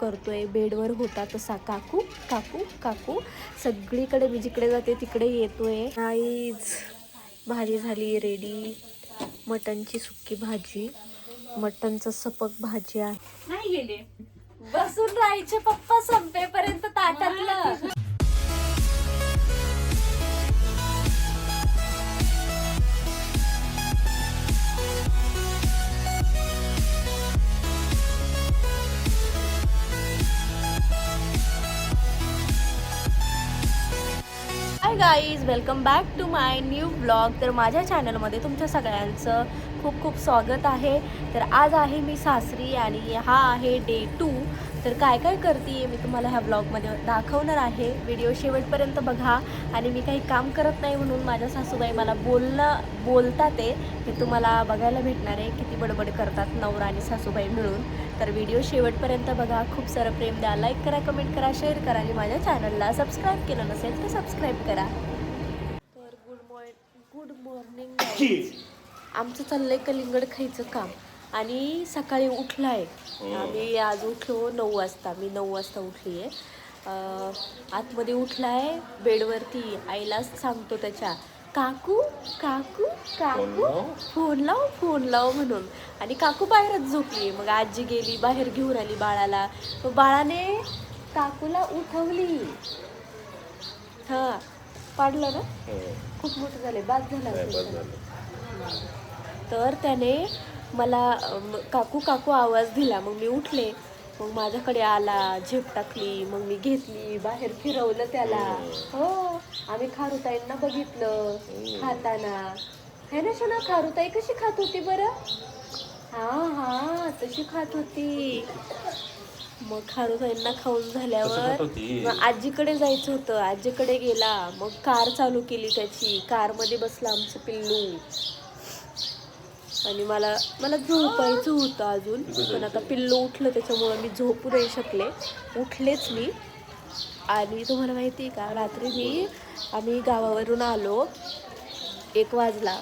करतोय. बेडवर होता तसा काकू काकू काकू सगळीकडे, मी जिकडे जाते तिकडे येतोय. आईज भाजी झाली रेडी. मटणची सुकी भाजी, मटणचं सपक भाजी आहे. नाही गेले बसून राहायचे पप्पा संपेपर्यंत ताटातलं. Hi guys, welcome back to my new blog. तर माझ्या चॅनलमध्ये तुमच्या सगळ्यांचं खूप खूप स्वागत आहे. तर आज आहे मी सासरी आणि हा आहे डे 2. तर काय काय करते मी तुम्हाला ह्या ब्लॉगमध्ये दाखवणार आहे. व्हिडिओ शेवटपर्यंत बघा. आणि मी काही काम करत नाही म्हणून माझ्या सासूबाई मला बोलतात ते तुम्हाला बघायला भेटणार आहे. किती बडबड करतात नवरा आणि सासूबाई मिळून. तर व्हिडिओ शेवटपर्यंत बघा. खूप सारं प्रेम द्या, लाईक करा, कमेंट करा, शेअर करा आणि माझ्या चॅनलला सबस्क्राईब केलं नसेल तर सबस्क्राईब करा. तर गुड मॉर्निंग. आमचं चाललंय कलिंगड खायचं काम. आणि सकाळी उठलाय आम्ही. आज उठलो 9 वाजता. मी 9 वाजता उठली आहे. आतमध्ये उठलाय बेडवरती. आईला सांगतो त्याच्या काकू काकू काकू फोन लाव म्हणून. आणि काकू बाहेरच झोपली. मग आजी गेली बाहेर घेऊन आली बाळाला. मग बाळाने काकूला उठवली. हा पाडलं ना, खूप मोठं झालंय, बाद झाला. तर त्याने मला काकू काकू आवाज दिला. मग मी उठले. मग माझ्याकडे आला, झेप टाकली. मग मी घेतली, बाहेर फिरवलं त्याला. हो, आम्ही खारुताईंना बघितलं खाताना. है ना शोना, खारुताई कशी खात होती बरं? हा तशी खात होती. मग खारुताईंना खाऊन झाल्यावर मग आजीकडे जायचं होतं. आजीकडे गेला. मग कार चालू केली त्याची. कारमध्ये बसलं आमचं पिल्लू. आणि मला झोपायचं होतं अजून, पण आता पिल्लू उठलं त्याच्यामुळं मी झोपू नाही शकले. उठलेच मी. आणि तुम्हाला माहिती आहे का, रात्री आम्ही गावावरून आलो. 1 वाजला,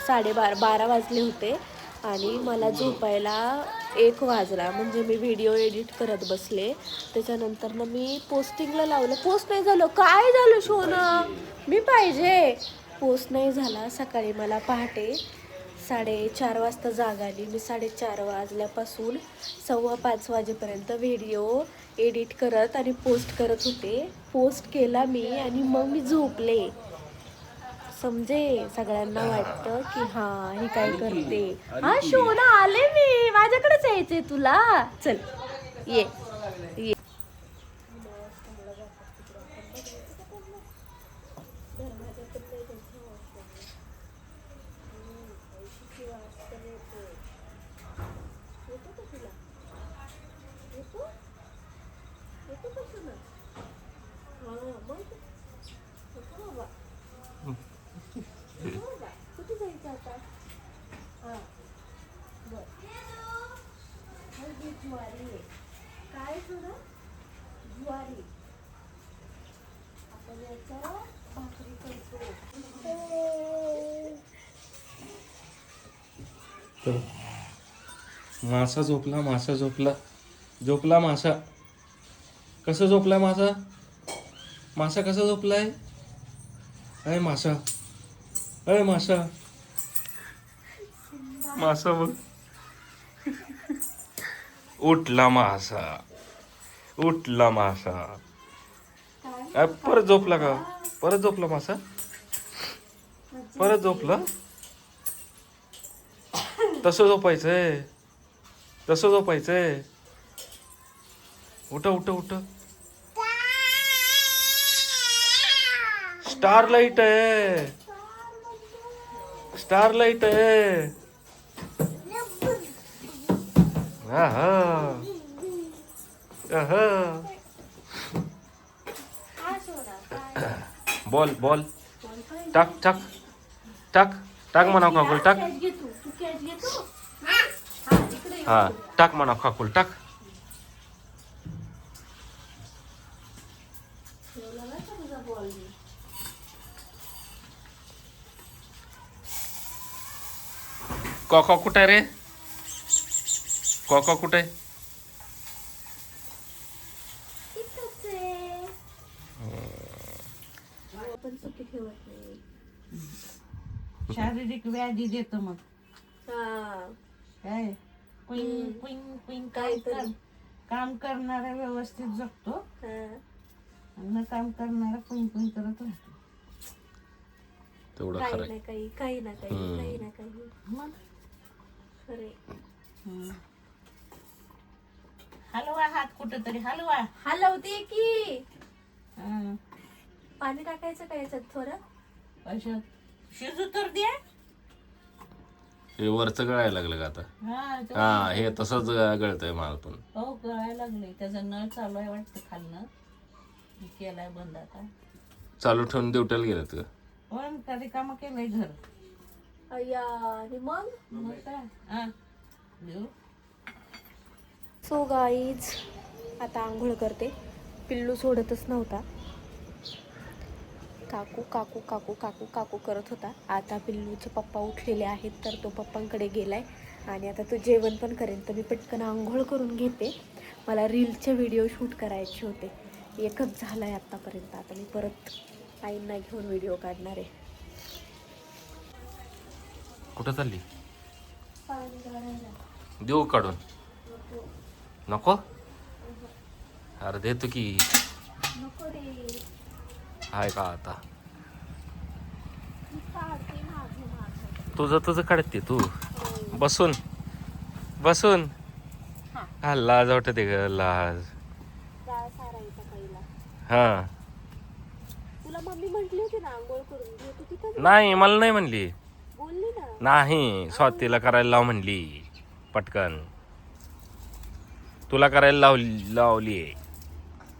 12:30 वाजले होते. आणि मला झोपायला 1 वाजला. म्हणजे मी व्हिडिओ एडिट करत बसले. त्याच्यानंतर ना मी पोस्टिंगला लावलं. पोस्ट नाही झालं. काय झालं शोना, मी पाहिजे. पोस्ट नाही झाला. सकाळी मला पहाटे 4:30 वाजता जाग आली. मी 4:30 वाजल्यापासून 4:15 वाजेपर्यंत व्हिडिओ एडिट करत आणि पोस्ट करत होते. पोस्ट केला मी आणि मग मी झोपले. समजे सगळ्यांना वाटतं की हा ही काय करते. हा शोना, आले मी. माझ्याकडेच यायचंय तुला. चल ये. कुठे जायचं आता? हा बर. ज्वारी आहे. काय थोडं ज्वारी. आपण याचा भाकरी करतो. मासा झोपला, मासा झोपला मासा. कसं झोपलाय मासा? मासा कसा झोपलाय? अय मासा, अय मासा, मासा बघ. उठला मासा, उठला मासा. परत झोपला का? परत झोपला मासा? परत झोपला? तसं झोपायचंय, तसं झोपायचंय. उठ उठ उठ. स्टारलाइट आहे, स्टारलाइट आहे. बॉल बॉल टाक टाक टाक टाक म्हणा काकुल टाक. हा टाक म्हणा काकुल टाक. कॉका कुठे रे? कॉका कुठे? खायचे. पण चुकी ठेवत नाही. शारीरिक व्याधी देतो मग हा काय कुईंग कुईंग कुईंग काहीतरी. काम करणारा व्यवस्थित जगतो हा. आणि न काम करणारा कुईंग कुईंग करत राहतो. तेवढं काही खरं ना काही काही ना काही काही ना काही मग खरे. हलवा हात कुठंतरी हलवा. हलवते की हं. पाणी टाकायचं का याच्यात थोडं. असं शिजू तर द्या. हे वरचं गळायला लागलं का आता? हा ते- हा हे तसंच गळतंय मला पण. हो गळायला लागले. त्याचा नळ चालू आहे वाटतं खालनं. केलाय बंद आता. चालू ठेवून ड्युटीला गेलं का? पण कधी काम केलंय घर. अय्या आणि मग मग काय हा देऊ. सो गाईज आता आंघोळ करते. पिल्लू सोडतच नव्हता. काकू काकू काकू काकू काकू करत होता. आता पिल्लूचे पप्पा उठलेले आहेत तर तो पप्पांकडे गेलाय आणि आता तो जेवण पण करेन. तर मी पटकन आंघोळ करून घेते. मला रीलचे व्हिडिओ शूट करायचे होते. एकच झाला आहे आत्तापर्यंत. आता मी परत आईंना घेऊन व्हिडिओ काढणार आहे. कुठं चालली? पाणी काढायला देऊ काढून? नको अरे देतो की. नको रे. हाय का आता? मी काढते माझं. तुझं काढते तू बसून बसून. हा लाज वाटते ग लाज. जाळ सारायचा पहिला. हा तुला मम्मी म्हटली होती ना आंघोळ करून घे. तू तिथं नाही मला नाही म्हणली. बोलली ना. नाही स्वातीला करायला लाव म्हणली पटकन. तुला करायला लावली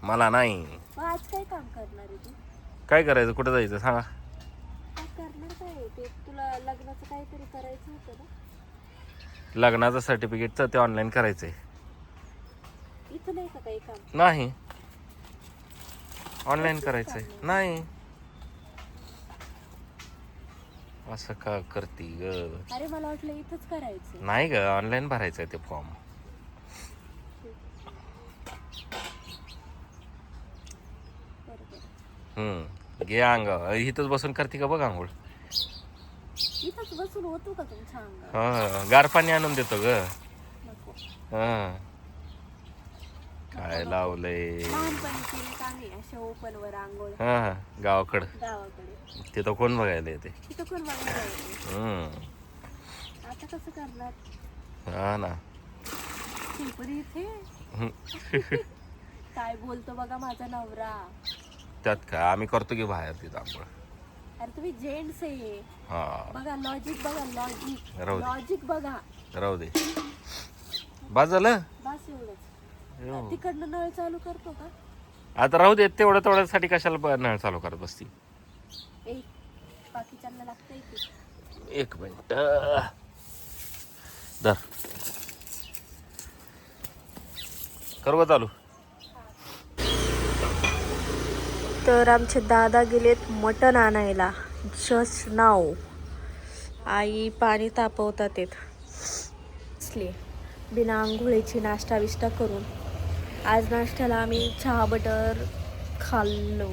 मला नाही. मग आज काय काम करणार आहे तू. काय करायचं कुठं जायचं सांगा. काय करणार काय आहे? ते तुला लग्नाचं काहीतरी करायचं होतं ना. लग्नाचं सर्टिफिकेटचं ते ऑनलाईन करायचंय. इथं नाही का काही काम. नाही ऑनलाईन करायचंय. नाही असं का करती ग? अरे मला वाटलं इथंच करायचं. नाही ग ऑनलाईन भरायचंय ते फॉर्म. घे अंग इथंच बसून करते का बघ आंघोळ. इथंच बसून होतो का तुमच्या अंगावर. हा गार पाणी आणून देतो ग. नको. हा काय लावलंय. लहानपणी केली का नाही अशा ओपन वर आंघोळ हा गावाकडं गावाकडे. तिथं कोण बघायला येते. तिथं कोण बघायला येते. आता कसं करणार. हा ना. शिंपरी इथे काय बोलतो बघा माझा नवरा. त्यात काय आम्ही करतो की बाहेर तिथं आंघोळ. अरे तुम्ही जेंट्स आहे. हा बघा लॉजिक बघा लॉजिक राहू दे. लॉजिक बघा. राहू दे बस झालं. बस एवढंच. तिकडनं नळ चालू करतो का. आता राहू दे तेवढ्यासाठी कशाला नळ चालू करत बसती. ए बाकीच्यांना लागतंय की. एक मिनिट धर करू का चालू. तर आमचे दादा गेलेत मटण आणायला. जस्ट नाव आई पाणी तापवतात येत असली बिना आंघोळीची नाश्ता विष्टा करून. आज नाश्त्याला आम्ही चहा बटर खाल्लो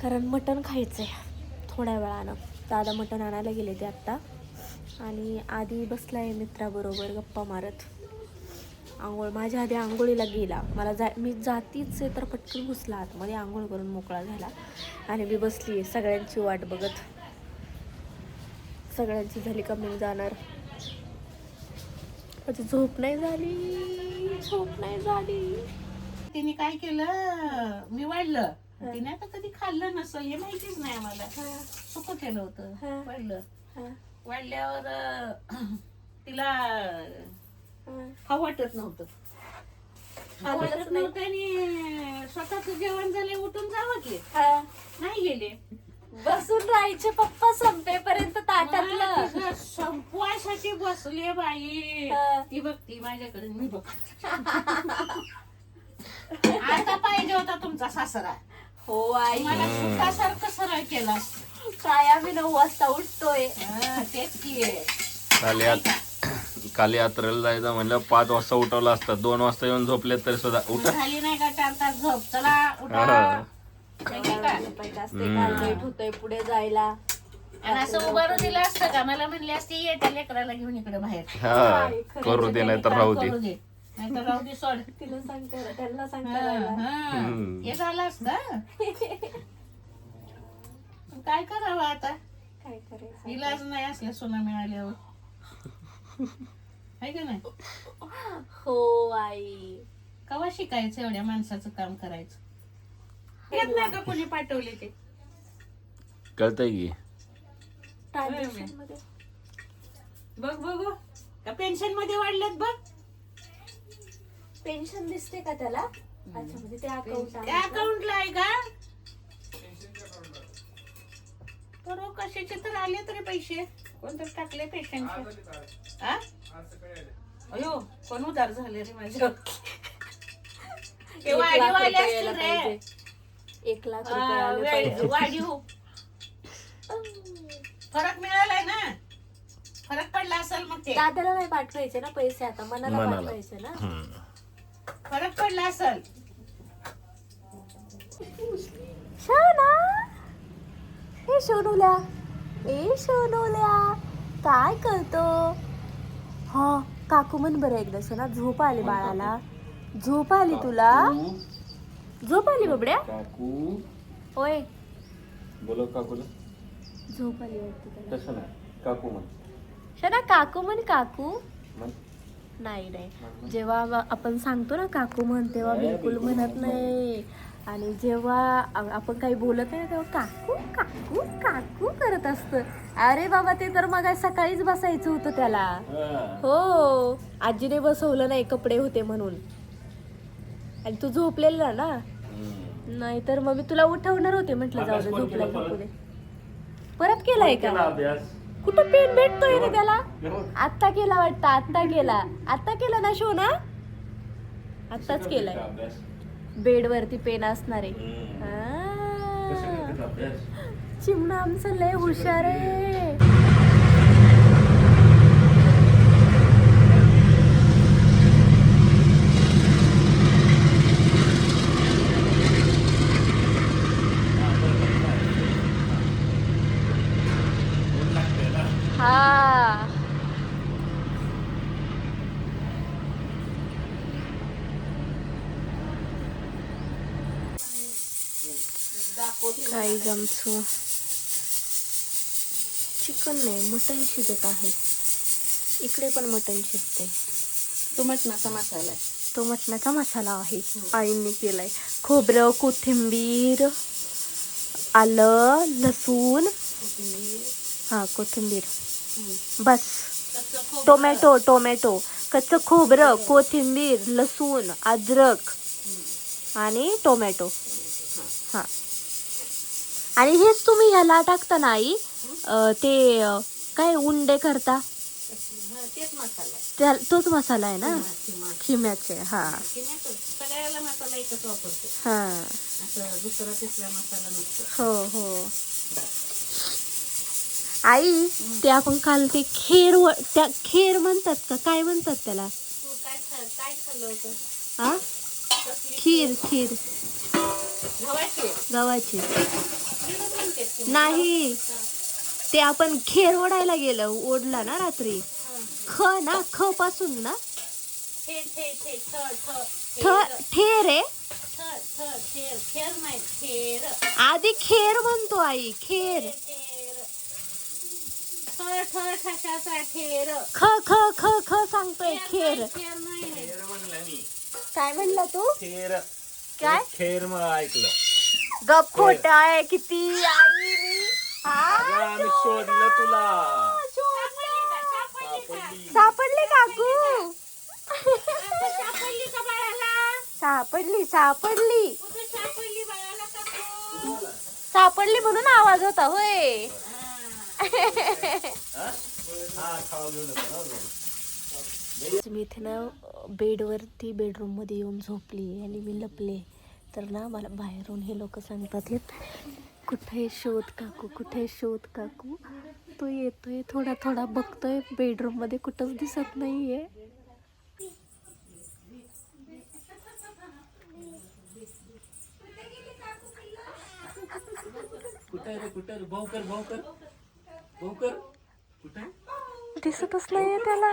कारण मटण खायचं आहे थोड्या वेळानं. दादा मटण आणायला गेले ते आत्ता आणि आधी बसलाय मित्राबरोबर गप्पा मारत. आंघोळ माझ्या आधी आंघोळीला गेला. मी जातीच आहे तर पटकन घुसला आतमध्ये. आंघोळ करून मोकळा झाला आणि मी बसली आहे सगळ्यांची वाट बघत. सगळ्यांची झाली का मी जाणार. माझी झोप नाही झाली. तिने काय केलं मी वाढलं. तिने आता कधी खाल्लं नसतं हे माहितीच नाही आम्हाला. सुकं केलं होतं वाढलं. वाढल्यावर तिला खाऊ वाटत नव्हतं. खाऊ वाटत नव्हतं आणि स्वतःच जेवण झाले उठून जावं की नाही गेले. बसून राहायचे पप्पा संपेपर्यंत ताटातलं. तिचं संपवायसाठी बसले बाई. ती बघती माझ्याकडे मी बघ. आता पाहिजे होता तुमचा सासरा. हो आई मला सुखासारखं सरळ केला. काय आम्ही 9 वाजता उठतोय. तेच की चालेल काल यात्रेला जायचं म्हणलं 5 वाजता उठवलं असतं, 2 वाजता येऊन झोपले तरी सुद्धा उठा. झाली नाही का 4 तास झोप, चला उठा. हा. माहिती का? पाहिजे असते काल लेट होतोय पुढे जायला. आणि असं उभारून दिलं असतं का, मला म्हणली असती ये त्या लेकराला घेऊन इकडे बाहेर हा करू दे नाही तर राहू दे. करू दे नाहीतर राहू दे, सोड. तिला सांग त्यांना सांग हा, करायला. हा. हे झालं असतं. काय करावं आता, काय करायचं इलाज नाही असल्या सोना मिळाल्यावर, आहे का नाही. हो आई. कवा शिकायचं एवढ्या माणसाचं काम करायचं. येत नाही का कोणी पाठवले ते. कळतंय की ट्रान्झॅक्शन मध्ये बघ बघू का पेन्शन मध्ये वाढलेत बघ. पेन्शन दिसते का त्याला? अच्छा म्हणजे ते अकाउंट त्या अकाउंटला आहे का. तर कशाचे तर आले तरी पैसे, कोणतरी टाकले पेन्शनचे. अयो कोण उधार झाले रे माझ्या. ते वाढीव आले असतील रे. 1 लाख रुपये आले पाहिजे. वाढीव फरक मिळालाय ना, फरक पडला असेल मग ते. दादाला नाही पाठवायचे ना पैसे, आता मनाला मनाला. पाठवायचे ना. फरक पडला असेल. शोना हे सोनूल्या, ए सोनूल्या काय करतो. हा काकू म्हण बरं एकदा सोना. झोप आली बाळाला, झोप आली तुला, झोप आली बाबड्या. काकू होय बोलो काकूला. झोप आली वाटतं त्याला. तसं नाही काकू म्हण. शोना काकू म्हण, काकू म्हण. नाही नाही, जेव्हा आपण सांगतो ना काकू म्हण तेव्हा बिलकुल म्हणत नाही. आणि जेव्हा आपण काही बोलत नाही तेव्हा काकू काकू काकू करत असतं. अरे बाबा ते तर मग सकाळीच बसायचं होतं त्याला. हो आजीने बसवलं नाही, कपडे होते म्हणून. आणि तू झोपलेला ना, नाही तर मग मी तुला उठवणार होते, म्हटलं जाऊ दे झोपला झोपू दे. परत केलाय का? कुठं पेन भेटतोय रे त्याला? आत्ता केला वाटतं, आत्ता केला ना शोना, आत्ताच केलाय. बेड वरती पेन असणार आहे. चिमणा आमचं लय हुशार आहे. हा काही आमचं चिकन नाही मटण शिजत आहे. इकडे पण मटण शिजते. तो मटणाचा मसाला आहे. तो मटणाचा मसाला आहे, आईंनी केलाय. खोबरं, कोथिंबीर, आलं, लसूण, हा कोथिंबीर बस. टोमॅटो, कच्चं खोबरं, कोथिंबीर, लसूण, अद्रक आणि टोमॅटो. हा आणि हेच तुम्ही ह्याला टाकता ना आई, ते काय उंडे करता तेच मसाला आहे. तोच मसाला आहे ना, खिम्याचे. हा सगळ्याला मसाला एकच वापरतो, हा असं दुसरा तिसरा मसाला नसतो. हो हो आई. ते आपण काल ते त्या खेर म्हणतात का काय म्हणतात त्याला? तू काय खाल्लं होतं? हा खीर गव्हाची गव्हाची नाही. ते आपण खेर ओढायला गेलं, ओढला ना रात्री. ख पासून ना ठेर आहे. आधी खेर म्हणतो आई, खेर. ख ख ख ख सांगतोय खेर. काय म्हणला तू? काय खेर मग ऐकलं. गप खोट आहे किती आई मी. आम्ही शोधलं तुला. सापडले काकू. सापडली म्हणून आवाज होता होय. मी इथे ना बेडवरती बेडरूम मध्ये येऊन झोपली आणि मी लपले. तर ना मला बाहेरून हे लोक सांगतात, कुठे शोध काकू, कुठे शोध काकू. तो येतोय, थोडा थोडा बघतोय, बेडरूम मध्ये कुठंच दिसत नाहीये. दिसतच नाहीये त्याला.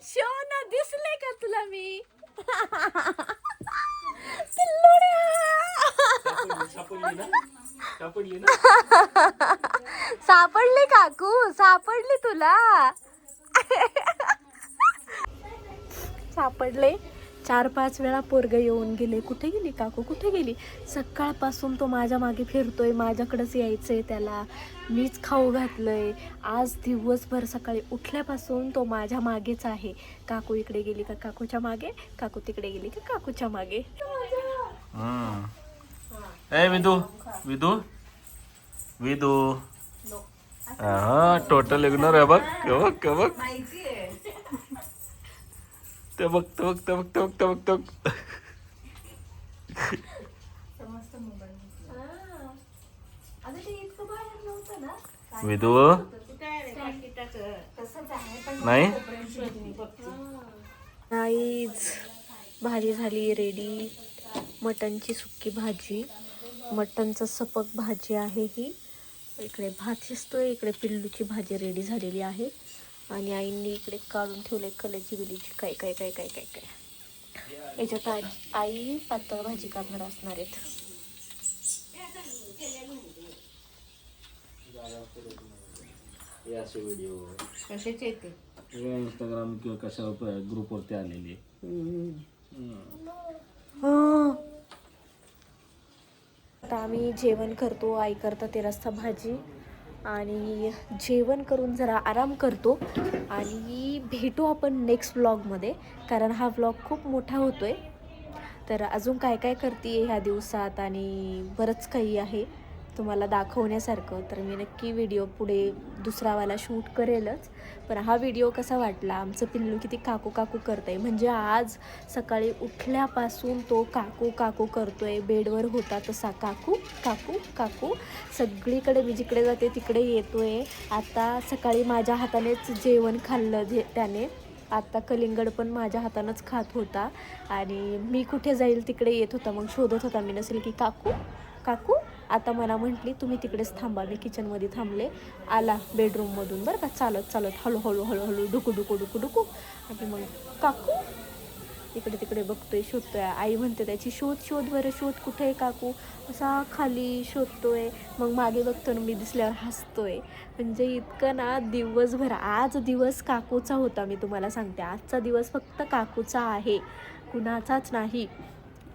शोना दिसले का तुला मी? सापडली काकू, सापडली तुला. सापडले. 4-5 वेळा पोरग येऊन गेले. कुठे गेली काकू, कुठे गेली? सकाळपासून तो माझ्या मागे फिरतोय, माझ्याकडेच यायचंय त्याला. मीच खाऊ घातलंय. आज दिवसभर सकाळी उठल्यापासून तो माझ्या मागेच आहे. काकू इकडे गेली का काकूच्या मागे, काकू तिकडे गेली का काकूच्या मागे. ए विदू, विदू, विदू. हा टोटल इग्नोर आहे बघ. बघ बघ ते बघ, ते बघ, ते बघ, ते बघ, ते बघ, ते बघ. विदू नाही. नाहीच. भाजी झाली रेडी. मटणची सुक्की भाजी, मटणचं सपक भाजी आहे ही. इकडे भात शिजतोय, इकडे पिल्लूची भाजी रेडी झालेली आहे. आणि आईंनी इकडे काढून ठेवले कलेची बिलीची काय काय काय काय काय काय. याच्यात आई पातळ भाजी करणार असणार आहेत. असे व्हिडिओ कशाचे येते इंस्टाग्राम किंवा कशा ग्रुपवरती आलेली. आता आम्ही जेवण करतो. आई करता ते रस्सा भाजी आणि जेवण करून जरा आराम करतो आणि भेटू आपण नेक्स्ट व्लॉगमध्ये. कारण हा व्लॉग खूप मोठा होतोय. तर अजून काय काय करते ह्या दिवसात आणि बरंच काही आहे तुम्हाला दाखवण्यासारखं. तर मी नक्की व्हिडिओ पुढे दुसरावाला शूट करेलच. पण हा व्हिडिओ कसा वाटला, आमचं पिल्लू किती काकू काकू करतंय. म्हणजे आज सकाळी उठल्यापासून तो काकू काकू करतोय. बेडवर होता तसा काकू काकू काकू. सगळीकडे मी जिकडे जाते तिकडे येतोय. आता सकाळी माझ्या हातानेच जेवण खाल्लं त्याने. आता कलिंगड पण माझ्या हातानंच खात होता. आणि मी कुठे जाईल तिकडे येत होता. मग शोधत होता मी नसेल की काकू काकू. आता मला म्हटली तुम्ही तिकडेच थांबा. मी किचनमध्ये थांबले. आला बेडरूममधून बरं का, चालत चालत हळूहळू हळूहळू डुकू डुकू डुकू डुकू. आणि मग काकू इकडे तिकडे बघतोय, शोधतोय. आई म्हणते त्याची शोध शोध बरं, शोध कुठे आहे काकू. असा खाली शोधतोय. मग मागे बघतो ना मी दिसल्यावर हसतोय. म्हणजे इतकं ना दिवसभर. आज दिवस काकूचा होता. मी तुम्हाला सांगते आजचा दिवस फक्त काकूचा आहे, कुणाचाच नाही.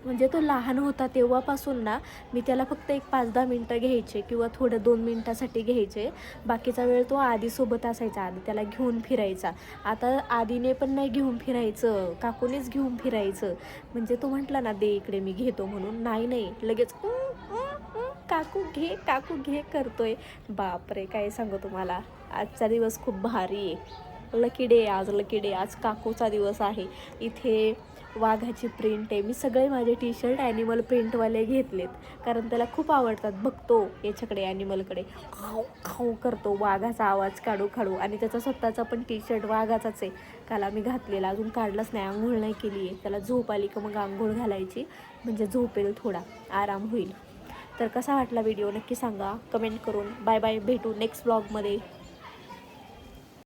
म्हणजे तो लहान होता तेव्हापासून ना मी त्याला फक्त एक 5-10 मिनटं घ्यायचे किंवा थोडं 2 मिनटासाठी घ्यायचे. बाकीचा वेळ तो आधीसोबत असायचा. आधी त्याला घेऊन फिरायचा. आता आधीने पण नाही घेऊन फिरायचं, काकूनेच घेऊन फिरायचं. म्हणजे तो म्हटला ना दे इकडे मी घेतो म्हणून, नाही लगेच काकू घे करतोय. बापरे काय सांगू तुम्हाला. आजचा दिवस खूप भारी आहे. लकी डे आज, लकी डे आज काकूचा दिवस आहे. इथे वाघाची प्रिंट आहे. मी सगळे माझे टी शर्ट ॲनिमल प्रिंटवाले घेतलेत कारण त्याला खूप आवडतात. बघतो याच्याकडे ॲनिमलकडे, खाऊ खाऊ करतो, वाघाचा आवाज काढू काढू. आणि त्याचा स्वतःचा पण टी शर्ट वाघाचाच आहे. काल आम्ही घातलेला, अजून काढलाच नाही, आंघोळ नाही केली आहे. त्याला झोप आली का मग आंघोळ घालायची, म्हणजे झोपेल, थोडा आराम होईल. तर कसा वाटला व्हिडिओ नक्की सांगा कमेंट करून. बाय बाय, भेटू नेक्स्ट व्लॉगमध्ये.